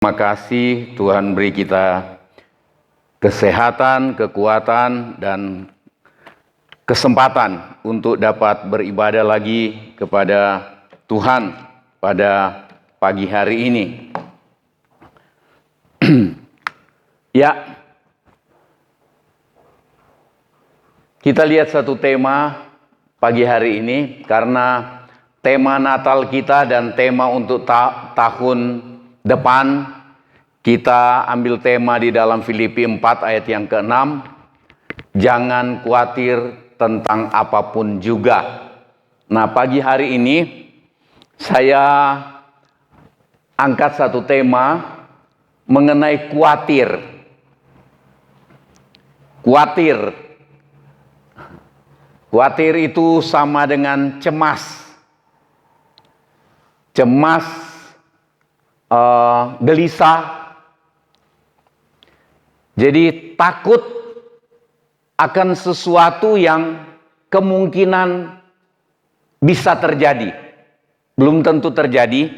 Terima kasih Tuhan beri kita kesehatan, kekuatan, dan kesempatan untuk dapat beribadah lagi kepada Tuhan pada pagi hari ini. Ya, kita lihat satu tema pagi hari ini karena tema Natal kita dan tema untuk tahun depan kita ambil tema di dalam Filipi 4 ayat yang ke-6. Jangan khawatir tentang apapun juga. Nah, pagi hari ini saya angkat satu tema mengenai khawatir. Khawatir itu sama dengan cemas. Gelisah. Jadi takut akan sesuatu yang kemungkinan bisa terjadi. Belum tentu terjadi,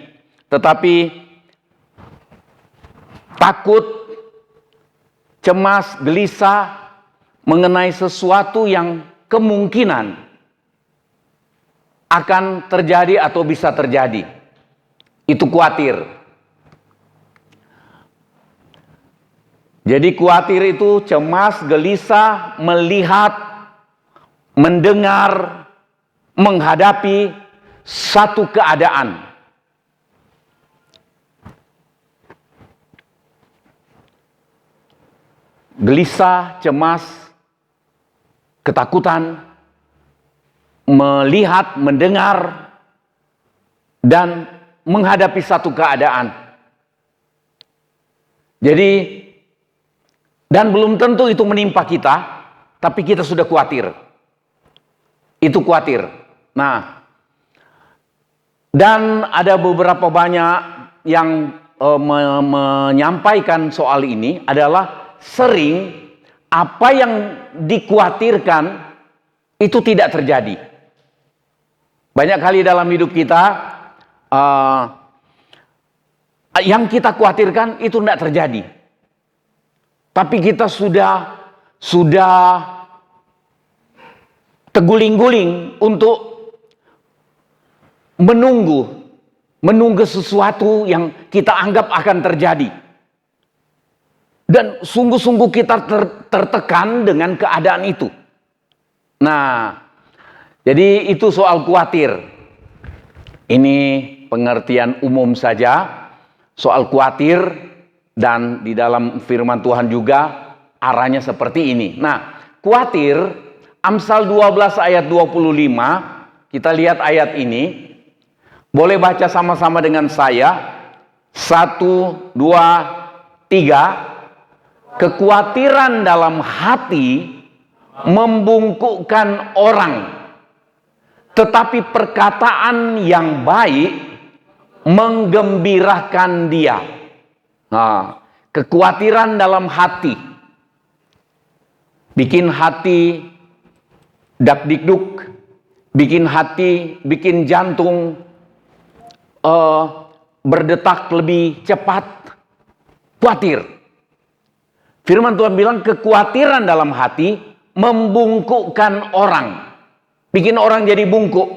tetapi takut, cemas, gelisah mengenai sesuatu yang kemungkinan akan terjadi atau bisa terjadi. Itu khawatir. Jadi khawatir itu cemas, gelisah, melihat, mendengar, menghadapi satu keadaan. Gelisah, cemas, ketakutan, melihat, mendengar, dan menghadapi satu keadaan. Jadi, dan belum tentu itu menimpa kita, tapi kita sudah khawatir. Itu khawatir. Nah, dan ada beberapa banyak yang menyampaikan soal ini adalah sering apa yang dikhawatirkan itu tidak terjadi. Banyak kali dalam hidup kita yang kita khawatirkan itu tidak terjadi. Tapi kita sudah terguling-guling untuk menunggu sesuatu yang kita anggap akan terjadi. Dan sungguh-sungguh kita tertekan dengan keadaan itu. Nah, jadi itu soal khawatir. Ini pengertian umum saja soal khawatir. Dan di dalam firman Tuhan juga arahnya seperti ini. Nah, khawatir, Amsal 12 ayat 25, kita lihat ayat ini. Boleh baca sama-sama dengan saya. 1, 2, 3. Kekhawatiran dalam hati membungkukkan orang, tetapi perkataan yang baik menggembirakan dia. Nah, kekhawatiran dalam hati bikin hati dak-dikduk, bikin jantung berdetak lebih cepat, khawatir. Firman Tuhan bilang kekhawatiran dalam hati membungkukkan orang, bikin orang jadi bungkuk.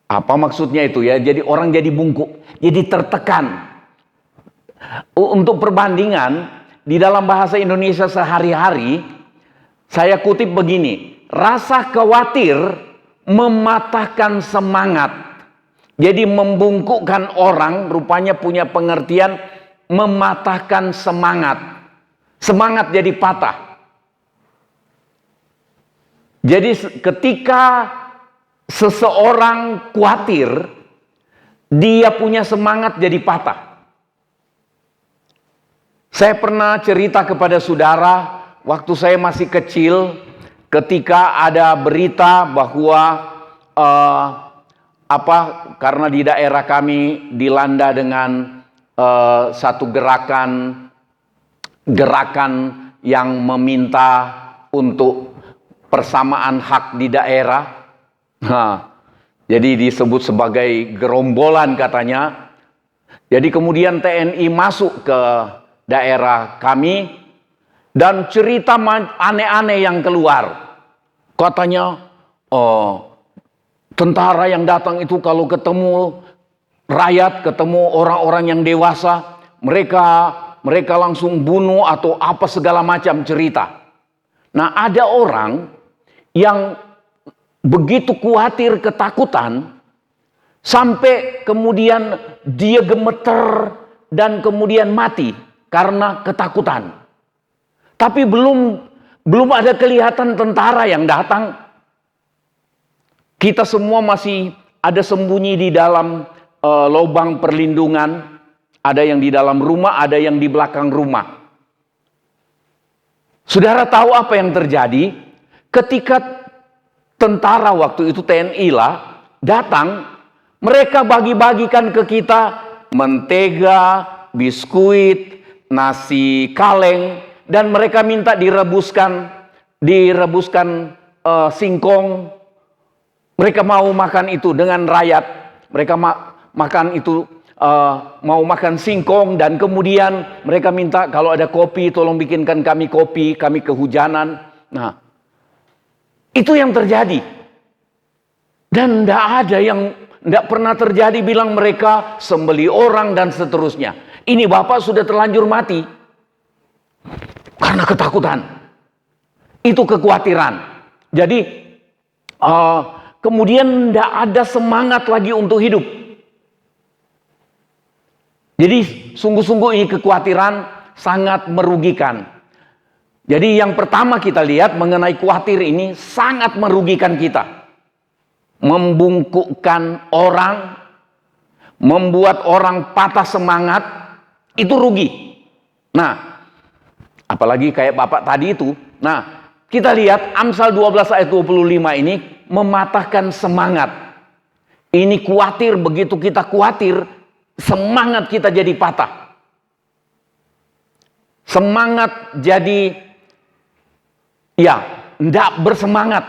Apa maksudnya itu ya? Jadi orang jadi bungkuk, jadi tertekan. Untuk perbandingan, di dalam bahasa Indonesia sehari-hari, saya kutip begini, rasa khawatir mematahkan semangat. Jadi membungkukkan orang rupanya punya pengertian mematahkan semangat. Semangat jadi patah. Jadi ketika seseorang khawatir, dia punya semangat jadi patah. Saya pernah cerita kepada saudara waktu saya masih kecil, ketika ada berita bahwa karena di daerah kami dilanda dengan satu gerakan yang meminta untuk persamaan hak di daerah. Nah, jadi disebut sebagai gerombolan katanya. Jadi kemudian TNI masuk ke daerah kami dan cerita aneh-aneh yang keluar. Katanya, oh, tentara yang datang itu kalau ketemu rakyat, ketemu orang-orang yang dewasa, mereka langsung bunuh atau apa segala macam cerita. Nah, ada orang yang begitu khawatir, ketakutan, sampai kemudian dia gemeter dan kemudian mati karena ketakutan. Tapi belum ada kelihatan tentara yang datang. Kita semua masih ada sembunyi di dalam lubang perlindungan. Ada yang di dalam rumah, ada yang di belakang rumah. Saudara tahu apa yang terjadi? Ketika tentara waktu itu TNI lah datang, mereka bagi-bagikan ke kita mentega, biskuit, nasi kaleng, dan mereka minta direbuskan singkong. Mereka mau makan itu dengan rakyat. Mereka makan itu, mau makan singkong, dan kemudian mereka minta kalau ada kopi, tolong bikinkan kami kopi, kami kehujanan. Nah, itu yang terjadi. Dan tidak pernah terjadi bilang mereka sembeli orang dan seterusnya. Ini Bapak sudah terlanjur mati karena ketakutan. Itu kekhawatiran. Jadi kemudian tidak ada semangat lagi untuk hidup. Jadi sungguh-sungguh ini kekhawatiran sangat merugikan. Jadi yang pertama kita lihat mengenai khawatir ini sangat merugikan kita. Membungkukkan orang, membuat orang patah semangat, itu rugi. Nah, apalagi kayak Bapak tadi itu. Nah, kita lihat Amsal 12 ayat 25 ini mematahkan semangat. Ini khawatir, begitu kita khawatir, semangat kita jadi patah. Semangat jadi, ya, tidak bersemangat.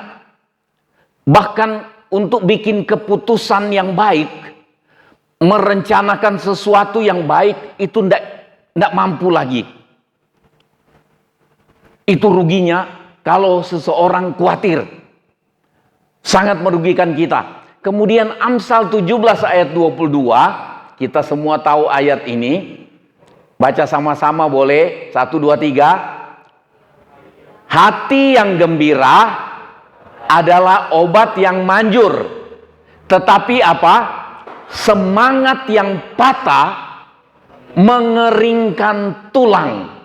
Bahkan untuk bikin keputusan yang baik, merencanakan sesuatu yang baik, itu tidak mampu lagi. Itu ruginya kalau seseorang khawatir. Sangat merugikan kita. Kemudian Amsal 17 ayat 22, kita semua tahu ayat ini. Baca sama-sama boleh? 1, 2, 3. Hati yang gembira adalah obat yang manjur. Tetapi apa? Semangat yang patah mengeringkan tulang.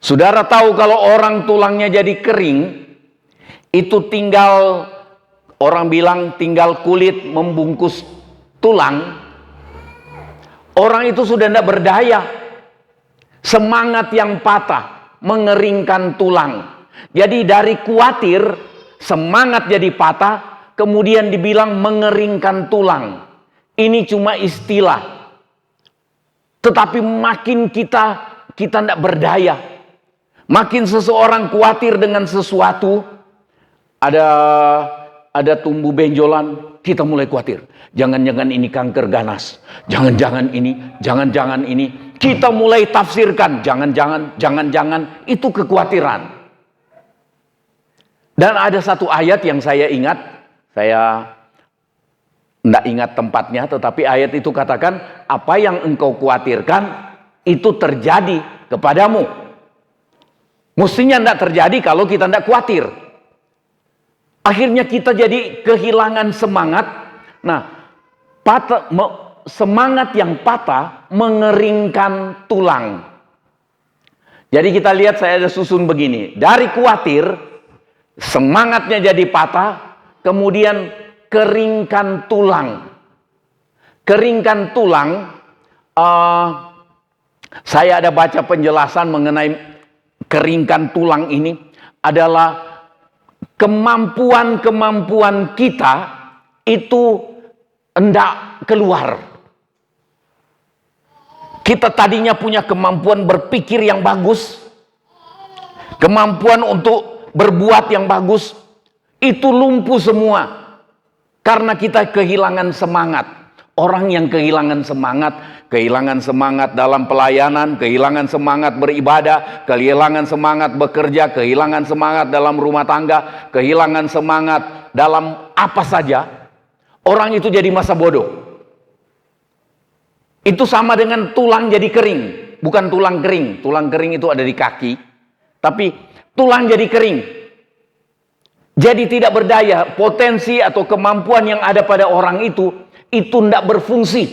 Saudara tahu kalau orang tulangnya jadi kering, itu tinggal, orang bilang tinggal kulit membungkus tulang. Orang itu sudah tidak berdaya. Semangat yang patah mengeringkan tulang. Jadi dari khawatir, semangat jadi patah, kemudian dibilang mengeringkan tulang. Ini cuma istilah. Tetapi makin kita tidak berdaya. Makin seseorang khawatir dengan sesuatu, ada tumbuh benjolan, kita mulai khawatir. Jangan-jangan ini kanker ganas. Jangan-jangan ini. Kita mulai tafsirkan, jangan-jangan, itu kekhawatiran. Dan ada satu ayat yang saya ingat, saya tidak ingat tempatnya, tetapi ayat itu katakan, apa yang engkau khawatirkan, itu terjadi kepadamu. Mestinya tidak terjadi kalau kita tidak khawatir. Akhirnya kita jadi kehilangan semangat. Nah, semangat yang patah mengeringkan tulang. Jadi kita lihat, saya ada susun begini. Dari khawatir, semangatnya jadi patah, kemudian keringkan tulang. Keringkan tulang, saya ada baca penjelasan mengenai keringkan tulang ini adalah kemampuan kita itu hendak keluar. Kita tadinya punya kemampuan berpikir yang bagus, kemampuan untuk berbuat yang bagus, itu lumpuh semua karena kita kehilangan semangat. Orang yang kehilangan semangat dalam pelayanan, kehilangan semangat beribadah, kehilangan semangat bekerja, kehilangan semangat dalam rumah tangga, kehilangan semangat dalam apa saja, orang itu jadi masa bodoh. Itu sama dengan tulang jadi kering, bukan tulang kering. Tulang kering itu ada di kaki, tapi tulang jadi kering. Jadi tidak berdaya, potensi atau kemampuan yang ada pada orang itu tidak berfungsi,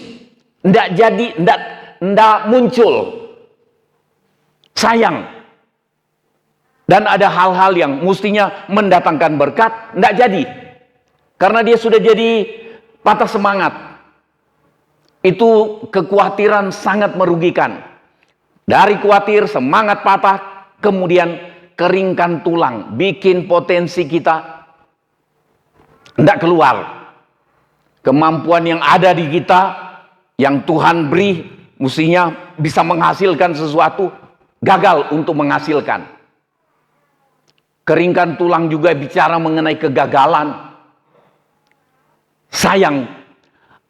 tidak jadi, tidak muncul. Sayang. Dan ada hal-hal yang mestinya mendatangkan berkat, tidak jadi. Karena dia sudah jadi patah semangat. Itu kekhawatiran sangat merugikan. Dari khawatir, semangat patah, kemudian keringkan tulang, bikin potensi kita tidak keluar. Kemampuan yang ada di kita, yang Tuhan beri, mestinya bisa menghasilkan sesuatu, gagal untuk menghasilkan. Keringkan tulang juga bicara mengenai kegagalan. Sayang,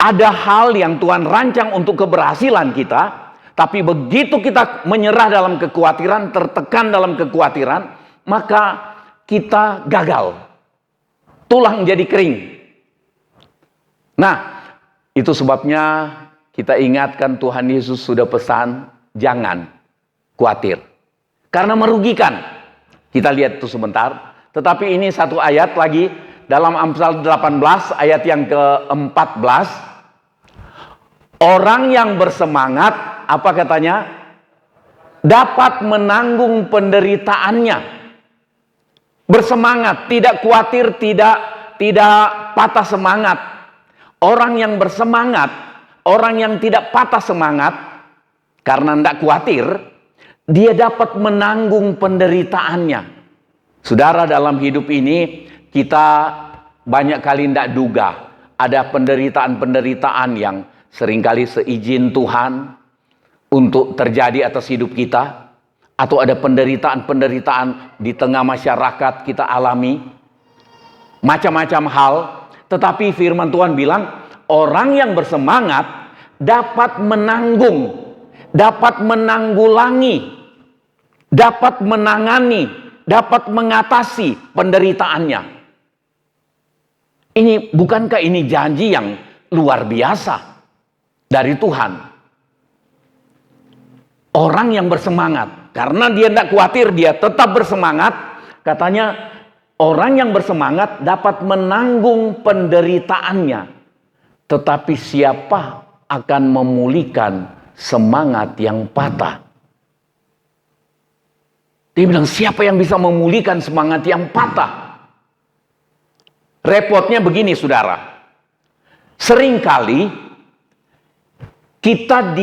ada hal yang Tuhan rancang untuk keberhasilan kita, tapi begitu kita menyerah dalam kekhawatiran, tertekan dalam kekhawatiran, maka kita gagal. Tulang jadi kering. Nah, itu sebabnya kita ingatkan Tuhan Yesus sudah pesan, jangan khawatir. Karena merugikan. Kita lihat itu sebentar. Tetapi ini satu ayat lagi dalam Amsal 18 ayat yang ke-14. Orang yang bersemangat, apa katanya? Dapat menanggung penderitaannya. Bersemangat, tidak khawatir, tidak patah semangat. Orang yang bersemangat, orang yang tidak patah semangat, karena tidak khawatir, dia dapat menanggung penderitaannya. Saudara, dalam hidup ini, kita banyak kali tidak duga. Ada penderitaan-penderitaan yang seringkali seizin Tuhan untuk terjadi atas hidup kita. Atau ada penderitaan-penderitaan di tengah masyarakat kita alami. Macam-macam hal. Tetapi firman Tuhan bilang, orang yang bersemangat dapat menanggung, dapat menanggulangi, dapat menangani, dapat mengatasi penderitaannya. Ini bukankah ini janji yang luar biasa dari Tuhan? Orang yang bersemangat, karena dia tidak khawatir, dia tetap bersemangat. Katanya, orang yang bersemangat dapat menanggung penderitaannya. Tetapi siapa akan memulihkan semangat yang patah? Dia bilang, siapa yang bisa memulihkan semangat yang patah? Repotnya begini, saudara. Seringkali kita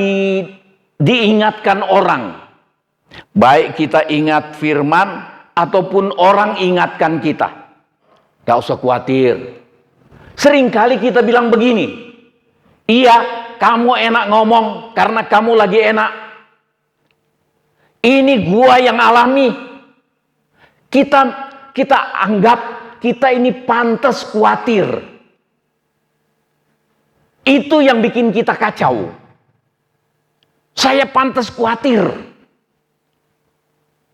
diingatkan orang. Baik kita ingat firman, ataupun orang ingatkan kita. Gak usah khawatir. Seringkali kita bilang begini. Iya, kamu enak ngomong karena kamu lagi enak. Ini gua yang alami. Kita anggap kita ini pantas khawatir. Itu yang bikin kita kacau. Saya pantas khawatir.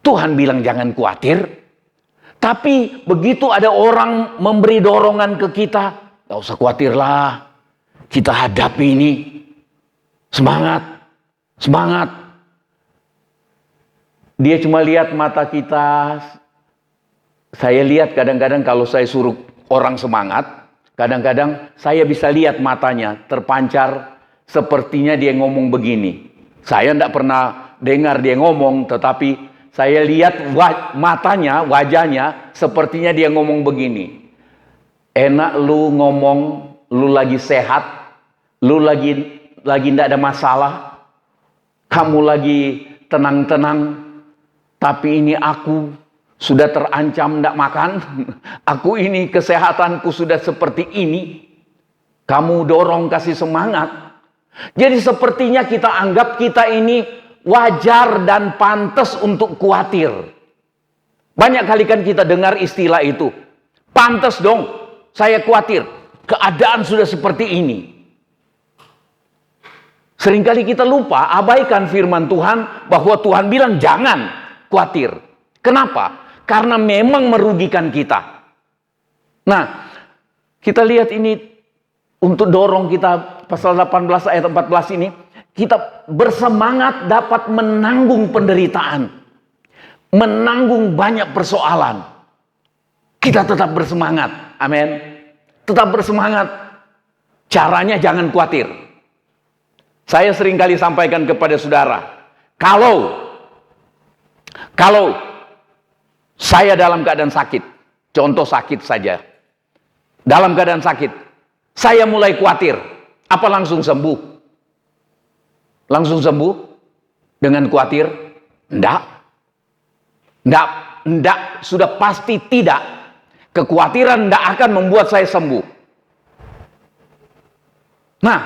Tuhan bilang jangan khawatir. Tapi begitu ada orang memberi dorongan ke kita, gak usah khawatirlah. Kita hadapi ini. Semangat. Semangat. Dia cuma lihat mata kita. Saya lihat kadang-kadang kalau saya suruh orang semangat, kadang-kadang saya bisa lihat matanya terpancar sepertinya dia ngomong begini. Saya tidak pernah dengar dia ngomong, tetapi saya lihat matanya, wajahnya, sepertinya dia ngomong begini. Enak lu ngomong, lu lagi sehat, lu lagi tidak ada masalah, kamu lagi tenang-tenang, tapi ini aku sudah terancam tidak makan, aku ini kesehatanku sudah seperti ini, kamu dorong kasih semangat. Jadi sepertinya kita anggap kita ini wajar dan pantas untuk khawatir. Banyak kali kan kita dengar istilah itu. Pantas dong, saya khawatir. Keadaan sudah seperti ini. Seringkali kita lupa, abaikan firman Tuhan bahwa Tuhan bilang jangan khawatir. Kenapa? Karena memang merugikan kita. Nah, kita lihat ini untuk dorong kita pasal 18 ayat 14 ini, kita bersemangat dapat menanggung penderitaan, menanggung banyak persoalan. Kita tetap bersemangat. Amin. Tetap bersemangat. Caranya jangan khawatir. Saya seringkali sampaikan kepada saudara, kalau saya dalam keadaan sakit, contoh sakit saja, dalam keadaan sakit, saya mulai khawatir, apa langsung sembuh? Langsung sembuh dengan khawatir? Enggak, sudah pasti tidak. Kekhawatiran enggak akan membuat saya sembuh. Nah,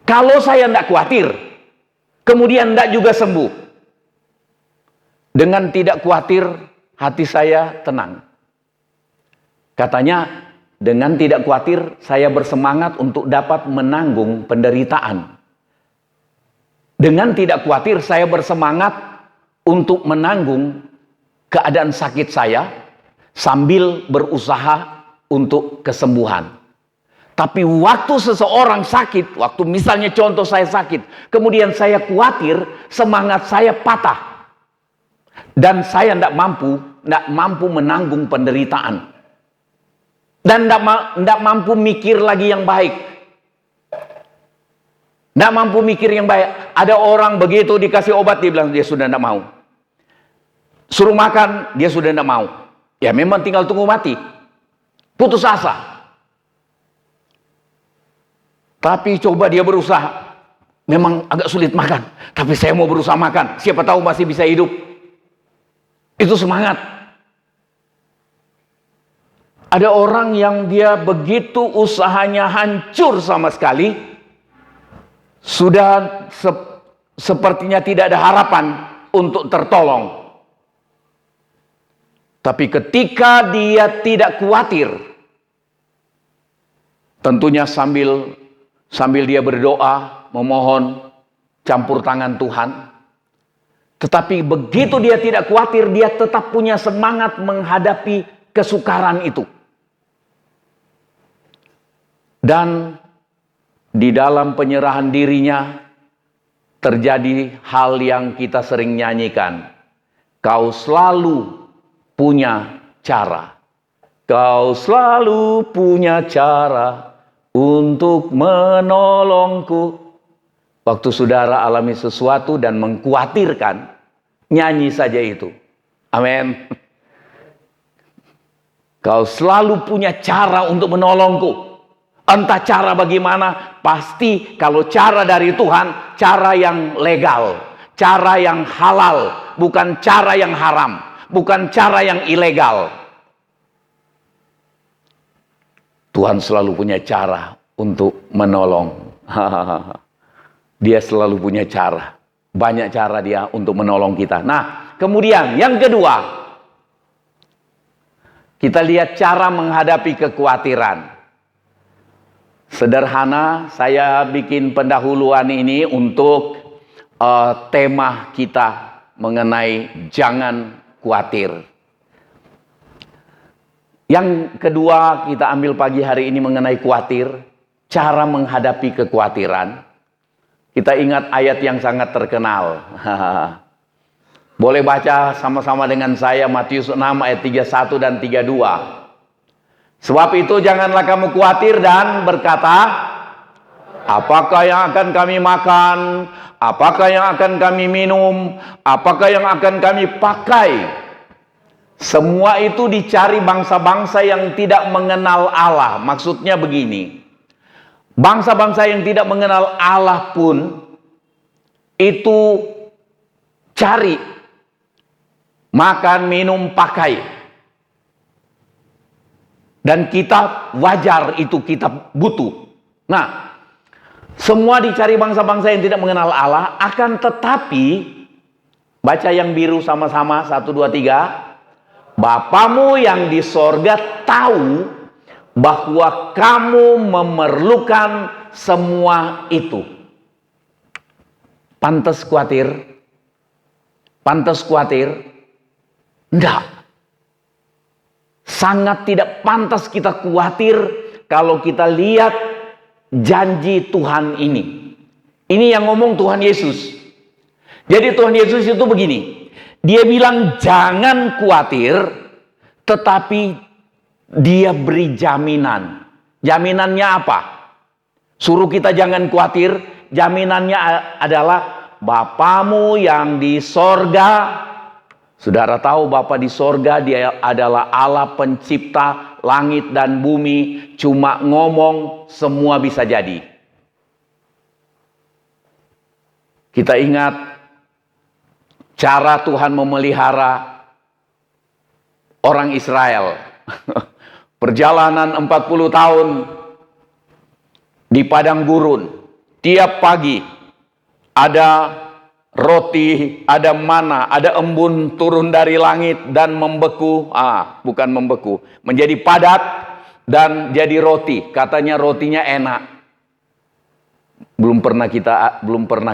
kalau saya enggak khawatir, kemudian enggak juga sembuh, dengan tidak khawatir, hati saya tenang. Katanya, dengan tidak khawatir, saya bersemangat untuk dapat menanggung penderitaan. Dengan tidak khawatir, saya bersemangat untuk menanggung keadaan sakit saya, sambil berusaha untuk kesembuhan. Tapi waktu seseorang sakit, waktu misalnya contoh saya sakit, kemudian saya khawatir, semangat saya patah. Dan saya tidak mampu menanggung penderitaan. Dan tidak mampu mikir lagi yang baik. Tidak mampu mikir yang baik. Ada orang begitu dikasih obat, dia bilang dia sudah tidak mau. Suruh makan, dia sudah tidak mau. Ya memang tinggal tunggu mati. Putus asa. Tapi coba dia berusaha. Memang agak sulit makan. Tapi saya mau berusaha makan. Siapa tahu masih bisa hidup. Itu semangat. Ada orang yang dia begitu usahanya hancur sama sekali. Sudah sepertinya tidak ada harapan untuk tertolong. Tapi ketika dia tidak khawatir, tentunya sambil dia berdoa, memohon campur tangan Tuhan. Tetapi begitu dia tidak khawatir, dia tetap punya semangat menghadapi kesukaran itu. Dan di dalam penyerahan dirinya terjadi hal yang kita sering nyanyikan. Kau selalu punya cara. Kau selalu punya cara untuk menolongku. Waktu saudara alami sesuatu dan mengkhawatirkan, nyanyi saja itu. Amin. Kau selalu punya cara untuk menolongku. Entah cara bagaimana, pasti kalau cara dari Tuhan, cara yang legal, cara yang halal, bukan cara yang haram, bukan cara yang ilegal. Tuhan selalu punya cara untuk menolong. Dia selalu punya cara. Banyak cara dia untuk menolong kita. Nah, kemudian yang kedua, kita lihat cara menghadapi kekhawatiran. Sederhana, saya bikin pendahuluan ini untuk tema kita mengenai jangan khawatir. Yang kedua kita ambil pagi hari ini mengenai khawatir, cara menghadapi kekhawatiran. Kita ingat ayat yang sangat terkenal. Boleh baca sama-sama dengan saya Matius 6 ayat 31 dan 32. Sebab itu janganlah kamu khawatir dan berkata, apakah yang akan kami makan? Apakah yang akan kami minum? Apakah yang akan kami pakai? Semua itu dicari bangsa-bangsa yang tidak mengenal Allah. Maksudnya begini, bangsa-bangsa yang tidak mengenal Allah pun itu cari makan, minum, pakai. Dan kita wajar itu kita butuh. Nah, semua dicari bangsa-bangsa yang tidak mengenal Allah. Akan tetapi, baca yang biru sama-sama, 1, 2, 3. Bapamu yang di sorga tahu bahwa kamu memerlukan semua itu. Pantas khawatir? Pantas khawatir? Enggak. Sangat tidak pantas kita khawatir kalau kita lihat janji Tuhan ini. Ini yang ngomong Tuhan Yesus. Jadi Tuhan Yesus itu begini. Dia bilang jangan khawatir, tetapi dia beri jaminan. Jaminannya apa? Suruh kita jangan khawatir. Jaminannya adalah Bapamu yang di sorga. Saudara tahu Bapa di sorga, dia adalah Allah pencipta langit dan bumi. Cuma ngomong semua bisa jadi. Kita ingat cara Tuhan memelihara orang Israel. Perjalanan 40 tahun di padang gurun. Tiap pagi ada roti, ada mana, ada embun turun dari langit dan membeku. Bukan membeku, menjadi padat dan jadi roti. Katanya rotinya enak. Belum pernah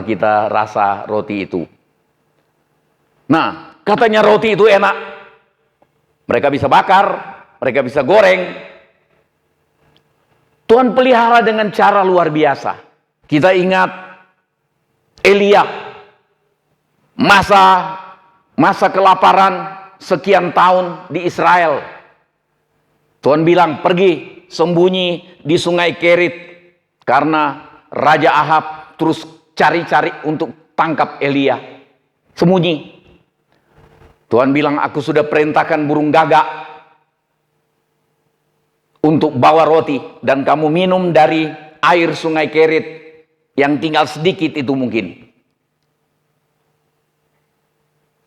kita rasa roti itu. Nah, katanya roti itu enak. Mereka bisa bakar, mereka bisa goreng. Tuhan pelihara dengan cara luar biasa. Kita ingat Elia, masa kelaparan sekian tahun di Israel. Tuhan bilang pergi sembunyi di sungai Kerit karena Raja Ahab terus cari-cari untuk tangkap Elia. Sembunyi. Tuhan bilang aku sudah perintahkan burung gagak untuk bawa roti dan kamu minum dari air sungai Kerit yang tinggal sedikit itu mungkin.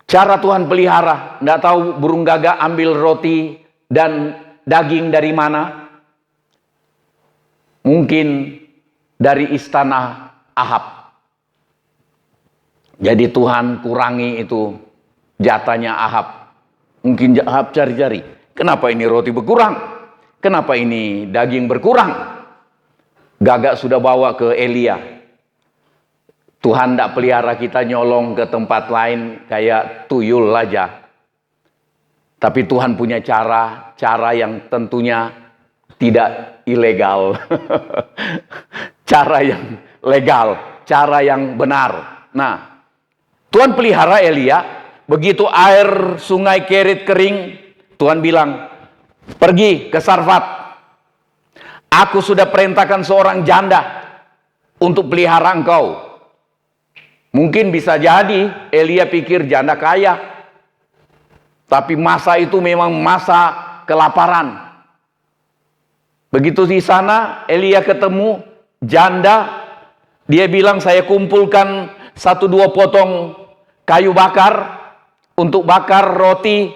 Cara Tuhan pelihara, nggak tahu burung gagak ambil roti dan daging dari mana. Mungkin dari istana Ahab. Jadi Tuhan kurangi itu jatahnya Ahab. Mungkin Ahab cari-cari. Kenapa ini roti berkurang? Kenapa ini daging berkurang? Gagak sudah bawa ke Elia. Tuhan tidak pelihara kita nyolong ke tempat lain kayak tuyul aja. Tapi Tuhan punya cara yang tentunya tidak ilegal. Cara yang legal, cara yang benar. Nah, Tuhan pelihara Elia, begitu air sungai Kerit kering, Tuhan bilang, pergi ke Sarfat. Aku sudah perintahkan seorang janda untuk pelihara engkau. Mungkin bisa jadi Elia pikir janda kaya. Tapi masa itu memang masa kelaparan. Begitu di sana Elia ketemu janda. Dia bilang saya kumpulkan 1-2 potong kayu bakar untuk bakar roti.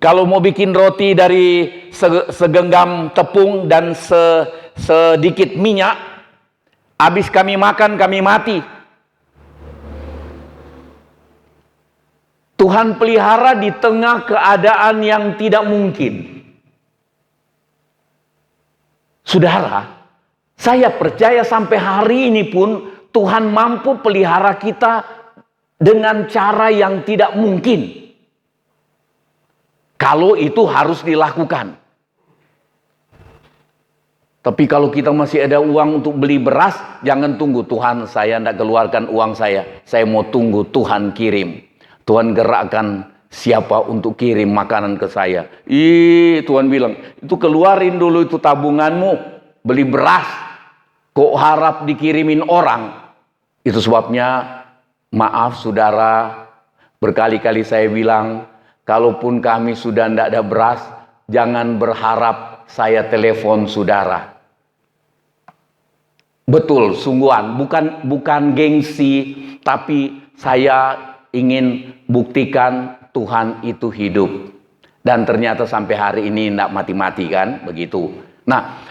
Kalau mau bikin roti dari segenggam tepung dan sedikit minyak. Habis kami makan kami mati. Tuhan pelihara di tengah keadaan yang tidak mungkin. Saudara, saya percaya sampai hari ini pun Tuhan mampu pelihara kita dengan cara yang tidak mungkin. Kalau itu harus dilakukan. Tapi kalau kita masih ada uang untuk beli beras, jangan tunggu Tuhan saya tidak keluarkan uang saya. Saya mau tunggu Tuhan kirim. Tuhan gerakkan siapa untuk kirim makanan ke saya. Tuhan bilang, itu keluarin dulu itu tabunganmu, beli beras. Kok harap dikirimin orang? Itu sebabnya, maaf saudara, berkali-kali saya bilang, kalaupun kami sudah tidak ada beras, jangan berharap saya telepon saudara. Betul, sungguhan, bukan gengsi, tapi saya ingin buktikan Tuhan itu hidup. Dan ternyata sampai hari ini tidak mati-mati kan, begitu. Nah,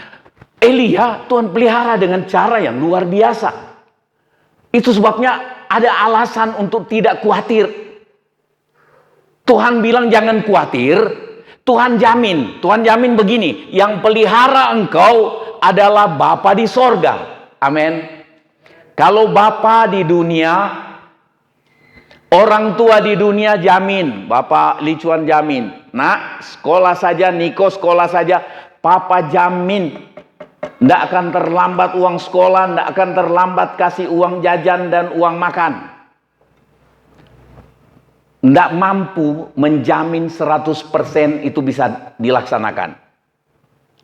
Elia Tuhan pelihara dengan cara yang luar biasa. Itu sebabnya ada alasan untuk tidak khawatir. Tuhan bilang jangan khawatir, Tuhan jamin begini, yang pelihara engkau adalah Bapa di sorga. Amin. Kalau Bapa di dunia Orang tua di dunia jamin, Bapak Licuan jamin. Nak, sekolah saja, Niko sekolah saja, Papa jamin. Tidak akan terlambat uang sekolah, tidak akan terlambat kasih uang jajan dan uang makan. Tidak mampu menjamin 100% itu bisa dilaksanakan.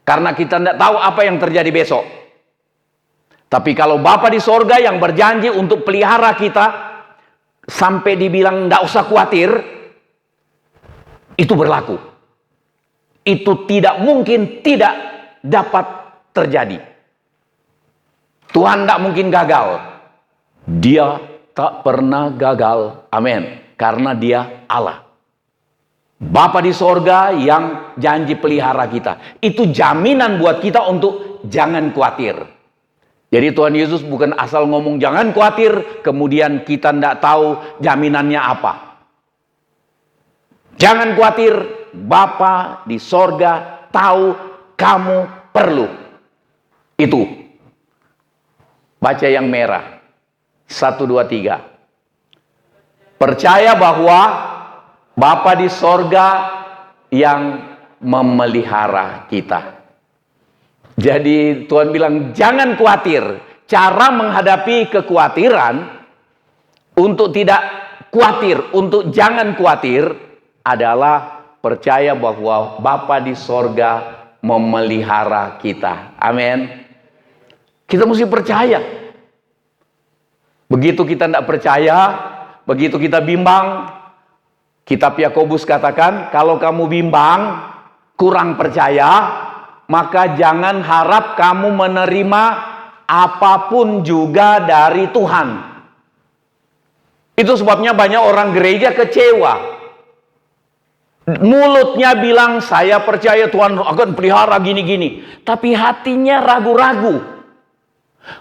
Karena kita tidak tahu apa yang terjadi besok. Tapi kalau Bapa di sorga yang berjanji untuk pelihara kita, sampai dibilang tidak usah khawatir, itu berlaku. Itu tidak mungkin tidak dapat terjadi. Tuhan tidak mungkin gagal. Dia tak pernah gagal. Amin. Karena dia Allah. Bapa di sorga yang janji pelihara kita. Itu jaminan buat kita untuk jangan khawatir. Jadi Tuhan Yesus bukan asal ngomong jangan khawatir, kemudian kita tidak tahu jaminannya apa. Jangan khawatir, Bapa di sorga tahu kamu perlu. Itu. Baca yang merah. 1, 2, 3. Percaya bahwa Bapa di sorga yang memelihara kita. Jadi Tuhan bilang jangan khawatir. Cara menghadapi kekhawatiran untuk tidak khawatir, untuk jangan khawatir adalah percaya bahwa Bapa di sorga memelihara kita. Amin. Kita mesti percaya. Begitu kita tidak percaya, begitu kita bimbang, Kitab Yakobus katakan kalau kamu bimbang, kurang percaya, maka jangan harap kamu menerima apapun juga dari Tuhan. Itu sebabnya banyak orang gereja kecewa. Mulutnya bilang saya percaya Tuhan akan pelihara gini-gini, tapi hatinya ragu-ragu.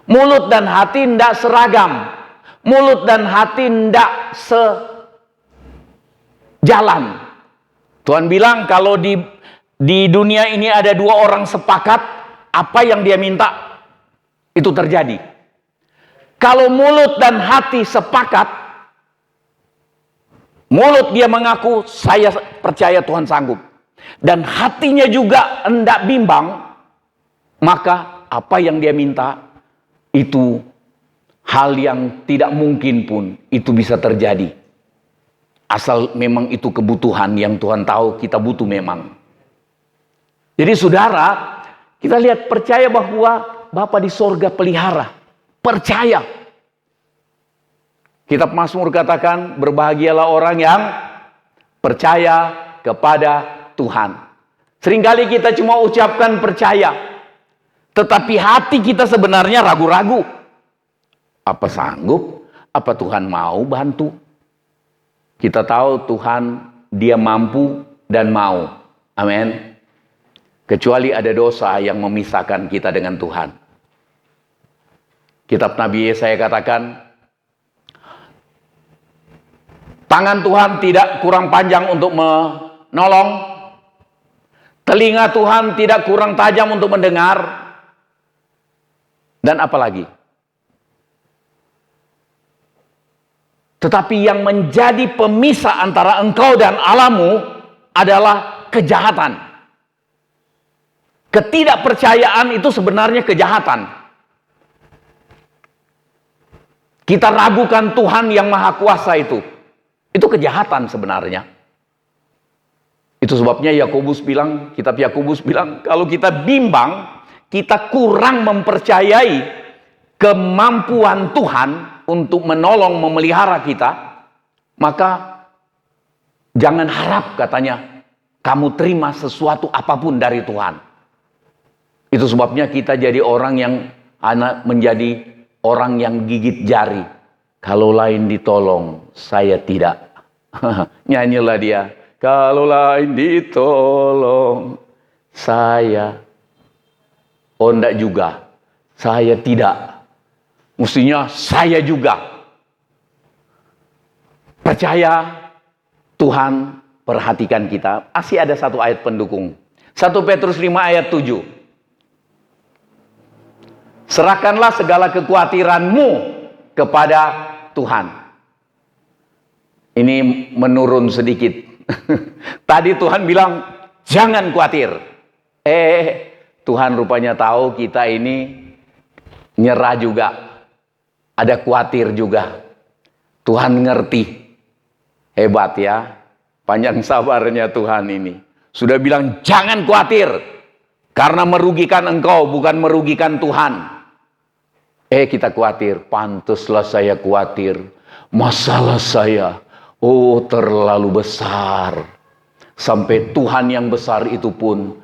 Mulut dan hati tidak seragam. Mulut dan hati tidak sejalan. Tuhan bilang kalau di dunia ini ada 2 orang sepakat, apa yang dia minta itu terjadi. Kalau mulut dan hati sepakat, mulut dia mengaku saya percaya Tuhan sanggup, dan hatinya juga hendak bimbang, maka apa yang dia minta itu hal yang tidak mungkin pun itu bisa terjadi. Asal memang itu kebutuhan yang Tuhan tahu kita butuh memang. Jadi saudara, kita lihat percaya bahwa Bapa di sorga pelihara. Percaya. Kitab Mazmur katakan, berbahagialah orang yang percaya kepada Tuhan. Seringkali kita cuma ucapkan percaya, tetapi hati kita sebenarnya ragu-ragu. Apa sanggup? Apa Tuhan mau bantu? Kita tahu Tuhan, dia mampu dan mau. Amin. Kecuali ada dosa yang memisahkan kita dengan Tuhan. Kitab Nabi Yesaya katakan, tangan Tuhan tidak kurang panjang untuk menolong, telinga Tuhan tidak kurang tajam untuk mendengar, dan apa lagi? Tetapi yang menjadi pemisah antara engkau dan Allahmu adalah kejahatan. Ketidakpercayaan itu sebenarnya kejahatan. Kita ragukan Tuhan yang Maha Kuasa itu. Itu kejahatan sebenarnya. Itu sebabnya Yakobus bilang, kitab Yakobus bilang, kalau kita bimbang, kita kurang mempercayai kemampuan Tuhan untuk menolong, memelihara kita, maka jangan harap katanya kamu terima sesuatu apapun dari Tuhan. Itu sebabnya kita jadi orang yang menjadi orang yang gigit jari. Kalau lain ditolong, saya tidak. Nyanyilah dia. Kalau lain ditolong, saya. Oh enggak juga. Saya tidak. Mestinya saya juga. Percaya Tuhan perhatikan kita. Masih ada satu ayat pendukung. 1 Petrus 5 ayat 7. Serahkanlah segala kekhawatiranmu kepada Tuhan. Ini menurun sedikit. Tadi Tuhan bilang, jangan khawatir. Tuhan rupanya tahu kita ini nyerah juga. Ada khawatir juga. Tuhan ngerti. Hebat ya. Panjang sabarnya Tuhan ini. Sudah bilang, jangan khawatir. Karena merugikan engkau, bukan merugikan Tuhan. Kita khawatir. Pantaslah saya khawatir. Masalah saya, terlalu besar. Sampai Tuhan yang besar itu pun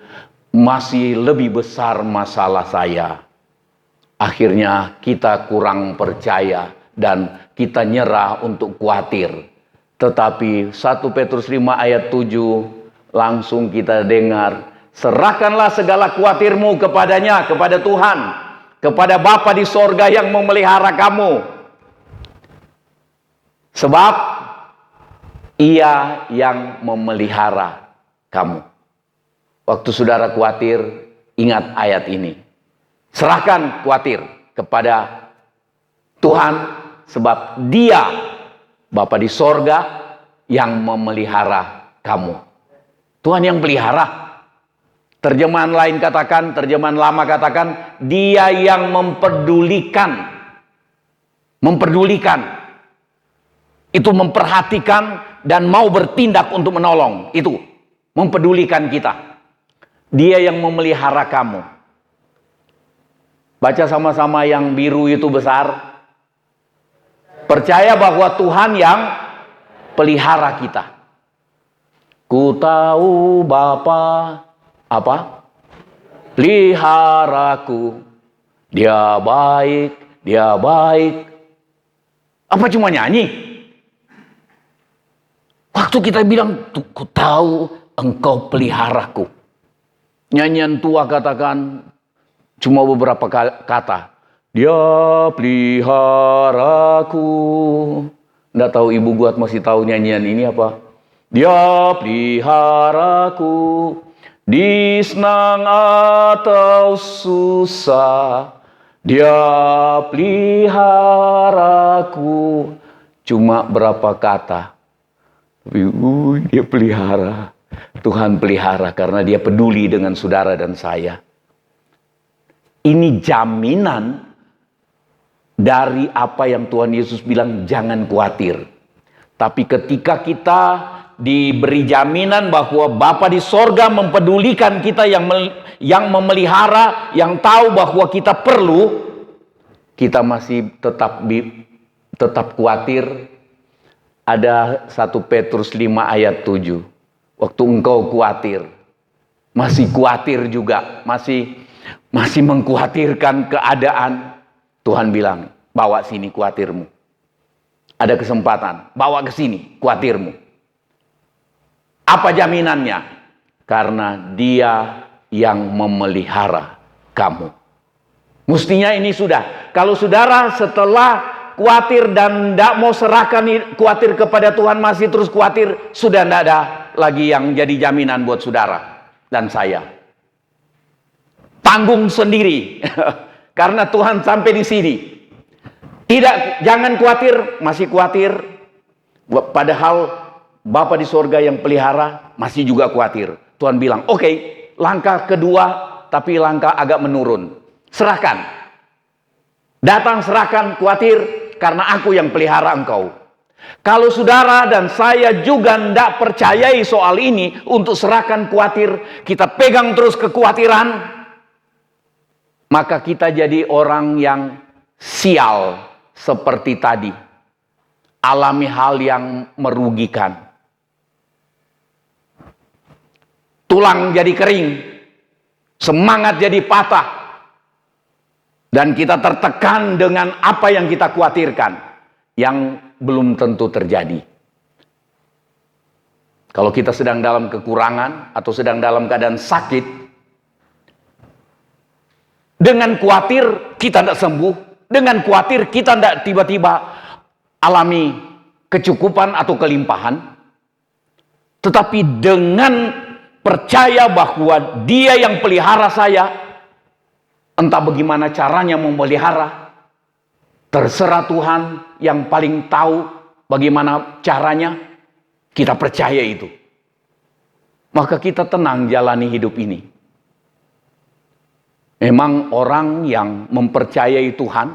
masih lebih besar masalah saya. Akhirnya kita kurang percaya dan kita nyerah untuk khawatir. Tetapi 1 Petrus 5 ayat 7 langsung kita dengar, serahkanlah segala khawatirmu kepadanya, kepada Tuhan, kepada Bapa di sorga yang memelihara kamu. Sebab Ia yang memelihara kamu. Waktu saudara khawatir, ingat ayat ini. Serahkan khawatir kepada Tuhan, sebab Dia, Bapa di sorga, yang memelihara kamu. Tuhan yang pelihara. Terjemahan lain katakan, terjemahan lama katakan, Dia yang memperdulikan. Memperdulikan. Itu memperhatikan dan mau bertindak untuk menolong. Itu mempedulikan kita. Dia yang memelihara kamu. Baca sama-sama yang biru itu besar. Percaya bahwa Tuhan yang pelihara kita. Ku tahu Bapa apa? Peliharaku. Dia baik, Dia baik. Apa cuma nyanyi? Waktu kita bilang, ku tahu engkau peliharaku. Nyanyian tua katakan cuma beberapa kata. Dia peliharaku. Nggak tahu Ibu Guat masih tahu nyanyian ini apa? Dia peliharaku. Di senang atau susah. Dia peliharaku. Cuma berapa kata. Tapi Dia pelihara. Tuhan pelihara karena Dia peduli dengan saudara dan saya. Ini jaminan dari apa yang Tuhan Yesus bilang, jangan khawatir. Tapi ketika kita diberi jaminan bahwa Bapa di sorga mempedulikan kita, yang memelihara, yang tahu bahwa kita perlu, kita masih tetap khawatir. Ada 1 Petrus 5 ayat 7. Waktu engkau khawatir, masih khawatir juga, masih mengkhawatirkan keadaan, Tuhan bilang, bawa sini khawatirmu. Ada kesempatan, bawa ke sini khawatirmu. Apa jaminannya? Karena Dia yang memelihara kamu. Mestinya ini sudah. Kalau saudara setelah khawatir dan tidak mau serahkan khawatir kepada Tuhan, masih terus khawatir, sudah tidak ada lagi yang jadi jaminan buat saudara dan saya. Tanggung sendiri. Karena Tuhan sampai di sini. Jangan khawatir, masih khawatir. Padahal Bapa di sorga yang pelihara masih juga khawatir. Tuhan bilang, oke, langkah kedua, tapi langkah agak menurun. Serahkan. Datang serahkan khawatir, karena aku yang pelihara engkau. Kalau saudara dan saya juga tidak percayai soal ini, untuk serahkan khawatir, kita pegang terus kekhawatiran, maka kita jadi orang yang sial seperti tadi. Alami hal yang merugikan. Tulang jadi kering, semangat jadi patah. Dan kita tertekan dengan apa yang kita khawatirkan, yang belum tentu terjadi. Kalau kita sedang dalam kekurangan atau sedang dalam keadaan sakit, dengan khawatir kita tidak sembuh, dengan khawatir kita tidak tiba-tiba alami kecukupan atau kelimpahan. Tetapi dengan percaya bahwa Dia yang pelihara saya, entah bagaimana caranya memelihara, terserah Tuhan yang paling tahu bagaimana caranya, kita percaya itu. Maka kita tenang jalani hidup ini. Memang orang yang mempercayai Tuhan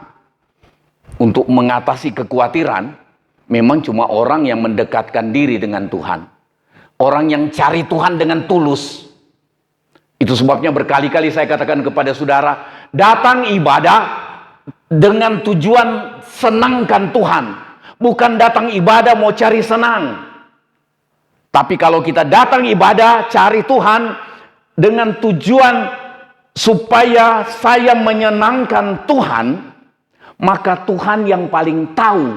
untuk mengatasi kekhawatiran, memang cuma orang yang mendekatkan diri dengan Tuhan. Orang yang cari Tuhan dengan tulus. Itu sebabnya berkali-kali saya katakan kepada saudara, datang ibadah dengan tujuan senangkan Tuhan. Bukan datang ibadah mau cari senang. Tapi kalau kita datang ibadah, cari Tuhan dengan tujuan supaya saya menyenangkan Tuhan, maka Tuhan yang paling tahu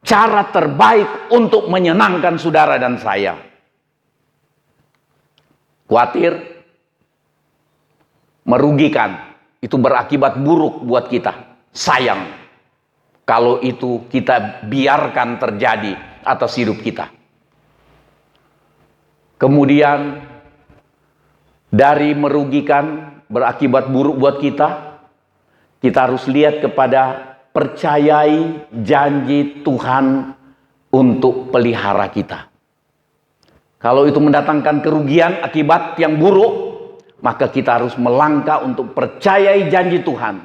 cara terbaik untuk menyenangkan saudara dan saya. Khawatir, merugikan, itu berakibat buruk buat kita. Sayang kalau itu kita biarkan terjadi atas hidup kita. Kemudian dari merugikan, berakibat buruk buat kita, kita harus lihat kepada percayai janji Tuhan untuk pelihara kita. Kalau itu mendatangkan kerugian akibat yang buruk, maka kita harus melangkah untuk percayai janji Tuhan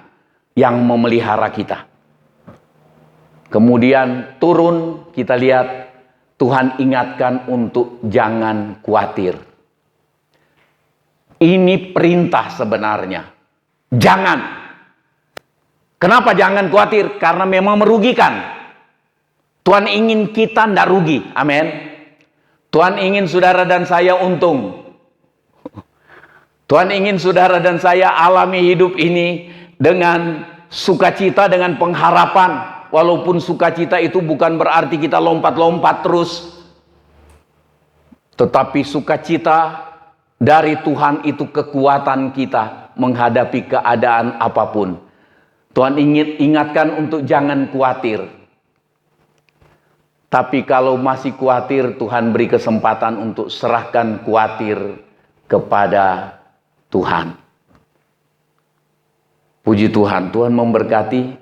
yang memelihara kita. Kemudian turun, kita lihat Tuhan ingatkan untuk jangan khawatir. Ini perintah sebenarnya. Jangan. Kenapa jangan khawatir? Karena memang merugikan. Tuhan ingin kita tidak rugi. Amin. Tuhan ingin saudara dan saya untung. Tuhan ingin saudara dan saya alami hidup ini dengan sukacita, dengan pengharapan. Walaupun sukacita itu bukan berarti kita lompat-lompat terus. Tetapi sukacita dari Tuhan itu kekuatan kita menghadapi keadaan apapun. Tuhan ingin ingatkan untuk jangan khawatir. Tapi kalau masih khawatir, Tuhan beri kesempatan untuk serahkan khawatir kepada Tuhan. Puji Tuhan, Tuhan memberkati.